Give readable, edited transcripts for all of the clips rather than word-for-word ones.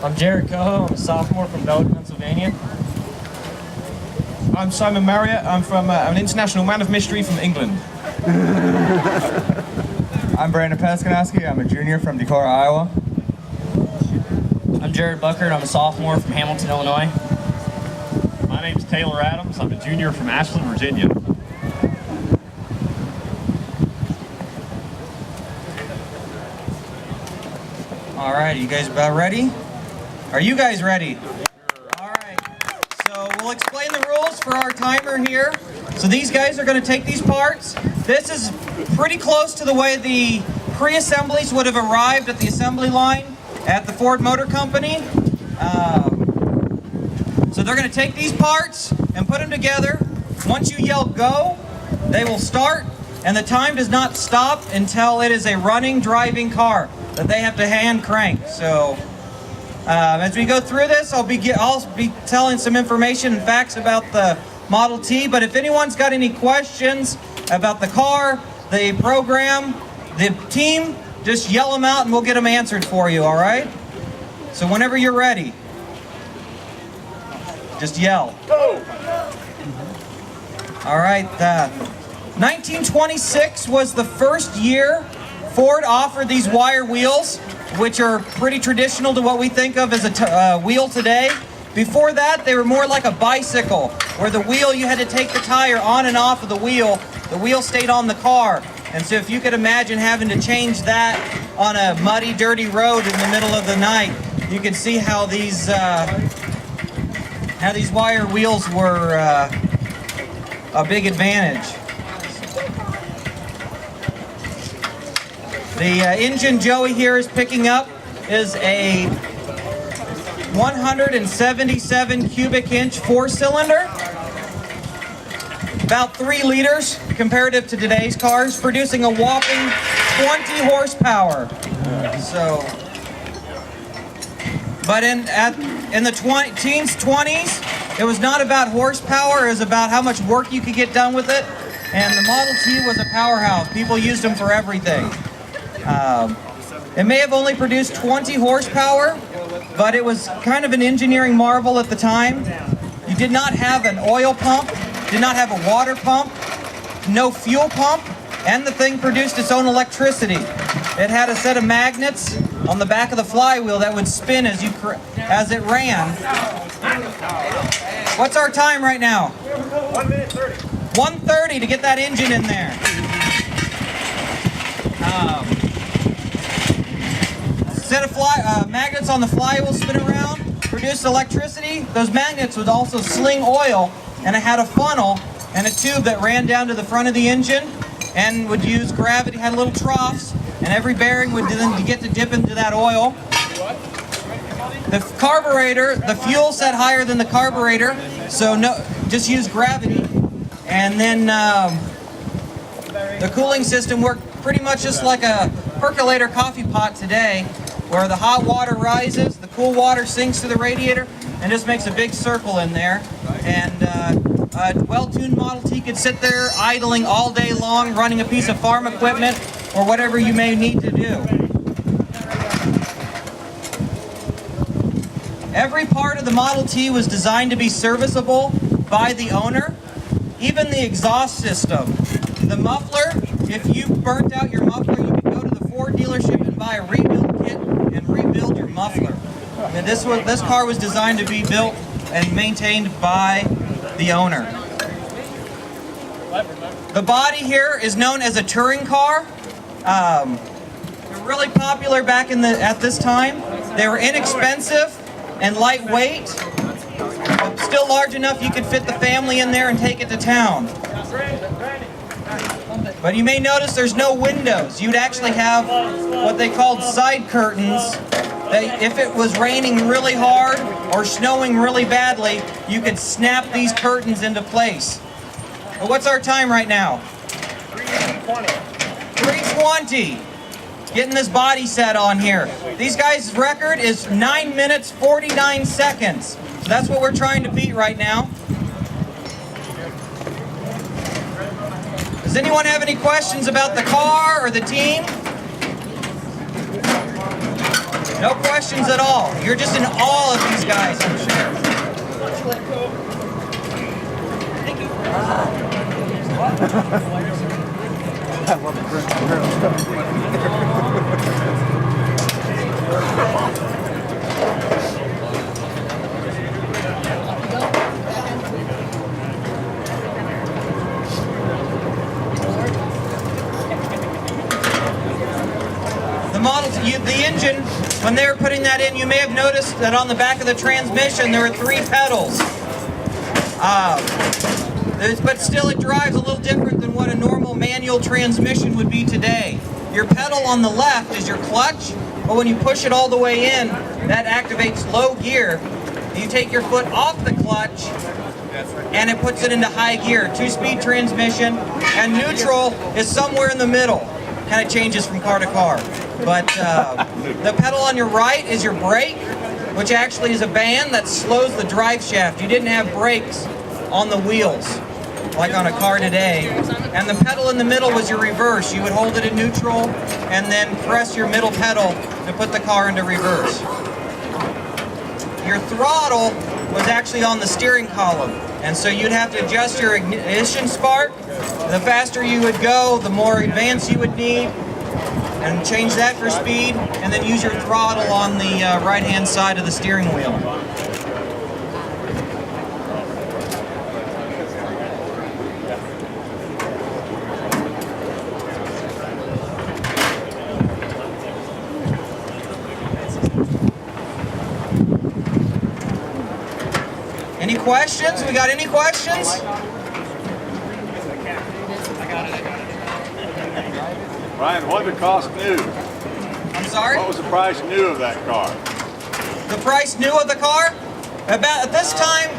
I'm Jared Coho. I'm a sophomore from Belleville, Pennsylvania. I'm Simon Marriott. I'm an international man of mystery from England. I'm Brandon Peskanowski. I'm a junior from Decorah, Iowa. I'm Jared Buckert. I'm a sophomore from Hamilton, Illinois. My name's Taylor Adams. I'm a junior from Ashland, Virginia. All right, you guys about ready? Are you guys ready? All right, so we'll explain the rules for our timer here. So these guys are going to take these parts. This is pretty close to the way the pre-assemblies would have arrived at the assembly line at the Ford Motor Company. So they're going to take these parts and put them together. Once you yell go, they will start, and the time does not stop until it is a running, driving car that they have to hand crank. So as we go through this, I'll be telling some information and facts about the Model T, but if anyone's got any questions about the car, the program, the team, just yell them out and we'll get them answered for you, all right? So whenever you're ready, just yell. Go! All right, 1926 was the first year Ford offered these wire wheels, which are pretty traditional to what we think of as a wheel today. Before that, they were more like a bicycle, where the wheel, you had to take the tire on and off of the wheel stayed on the car. And so if you could imagine having to change that on a muddy, dirty road in the middle of the night, you could see how these wire wheels were a big advantage. The engine Joey here is picking up is a 177 cubic inch 4-cylinder, about 3 liters comparative to today's cars, producing a whopping 20 horsepower. So, but in the teens, 20s, it was not about horsepower, it was about how much work you could get done with it, and the Model T was a powerhouse. People used them for everything. It may have only produced 20 horsepower, but it was kind of an engineering marvel at the time. You did not have an oil pump, did not have a water pump, no fuel pump, and the thing produced its own electricity. It had a set of magnets on the back of the flywheel that would spin as it ran. What's our time right now? 1 minute 30. 1:30 to get that engine in there. Set of magnets on the flywheel spin around, produce electricity. Those magnets would also sling oil, and it had a funnel and a tube that ran down to the front of the engine and would use gravity, had little troughs, and every bearing would then get to dip into that oil. The carburetor, the fuel set higher than the carburetor, so just use gravity. And then the cooling system worked pretty much just like a percolator coffee pot today, where the hot water rises, the cool water sinks to the radiator, and just makes a big circle in there. And a well-tuned Model T could sit there idling all day long, running a piece of farm equipment or whatever you may need to do. Every part of the Model T was designed to be serviceable by the owner, even the exhaust system. The muffler, if you burnt out your muffler, you could go to the Ford dealership and buy a rebuild kit and rebuild your muffler. I mean, this car was designed to be built and maintained by the owner. The body here is known as a touring car. They're really popular back at this time. They were inexpensive and lightweight, but still large enough you could fit the family in there and take it to town. But you may notice there's no windows. You'd actually have what they called side curtains, that if it was raining really hard or snowing really badly, you could snap these curtains into place. But what's our time right now? 3:20. Getting this body set on here. These guys' record is 9 minutes 49 seconds. So that's what we're trying to beat right now. Does anyone have any questions about the car or the team? No questions at all. You're just in awe of these guys, I'm sure. The engine, when they were putting that in, you may have noticed that on the back of the transmission there were 3 pedals. But still it drives a little different than what a normal manual transmission would be today. Your pedal on the left is your clutch, but when you push it all the way in, that activates low gear. You take your foot off the clutch and it puts it into high gear. 2-speed transmission, and neutral is somewhere in the middle. Kind of changes from car to car. But the pedal on your right is your brake, which actually is a band that slows the drive shaft. You didn't have brakes on the wheels like on a car today. And the pedal in the middle was your reverse. You would hold it in neutral and then press your middle pedal to put the car into reverse. Your throttle was actually on the steering column, and so you'd have to adjust your ignition spark. The faster you would go, the more advance you would need, and change that for speed, and then use your throttle on the right-hand side of the steering wheel. Any questions? We got any questions? Ryan, what did it cost new? I'm sorry? What was the price new of that car? The price new of the car? About at this time,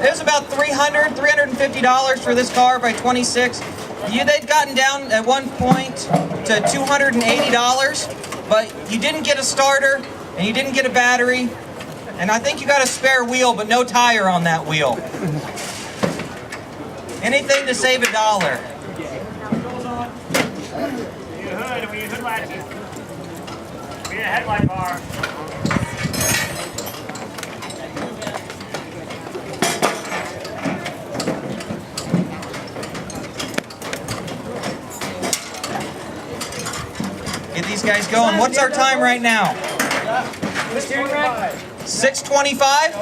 it was about $350 for this car by 26. They'd gotten down at one point to $280, but you didn't get a starter and you didn't get a battery, and I think you got a spare wheel, but no tire on that wheel. Anything to save $1. Be a headlight bar. Get these guys going. What's our time right now? 6:25?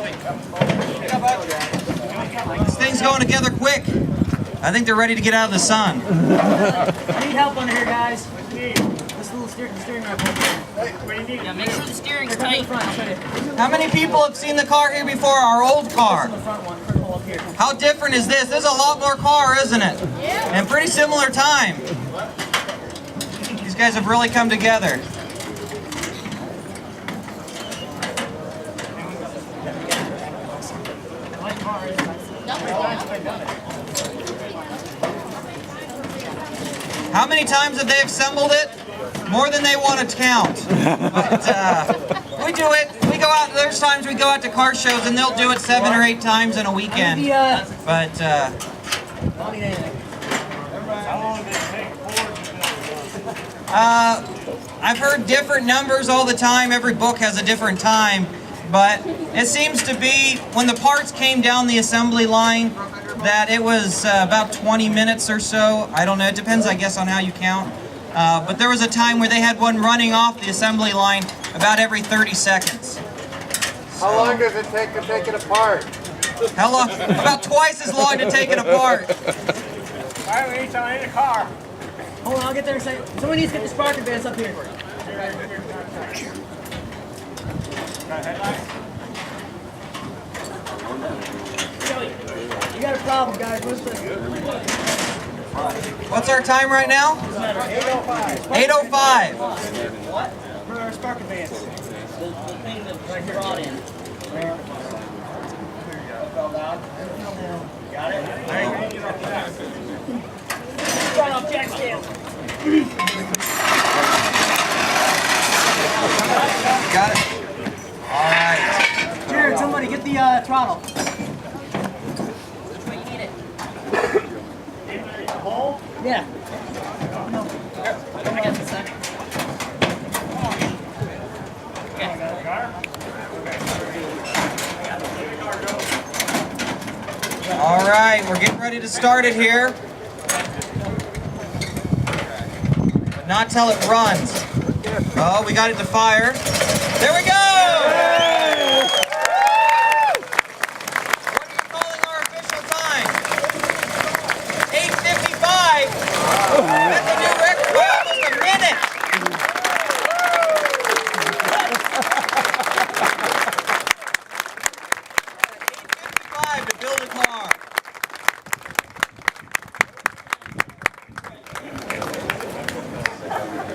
This thing's going together quick. I think they're ready to get out of the sun. I need help under here, guys. This little steering rifle. Yeah, make sure the steering's tight. How many people have seen the car here before? Our old car. How different is this? This is a lot more car, isn't it? Yeah. And pretty similar time. These guys have really come together. How many times have they assembled it? More than they want to count. But we do it. We go out. There's times we go out to car shows and they'll do it 7 or 8 times in a weekend. But I've heard different numbers all the time. Every book has a different time. But it seems to be when the parts came down the assembly line that it was about 20 minutes or so. I don't know. It depends, I guess, on how you count. But there was a time where they had one running off the assembly line about every 30 seconds. How long does it take to take it apart? How long? About twice as long to take it apart. All right, we need someone in the car. Hold on, I'll get there in a second. Someone needs to get the spark advance up here. You got a problem, guys. What's our time right now? 8:05. For our spark advance. The thing that was brought in. Got it? Run off jack stand. Got it? All right. Jared, somebody get the throttle. Yeah. No. I got the second. All right, we're getting ready to start it here. But not till it runs. Oh, we got it to fire. There we go!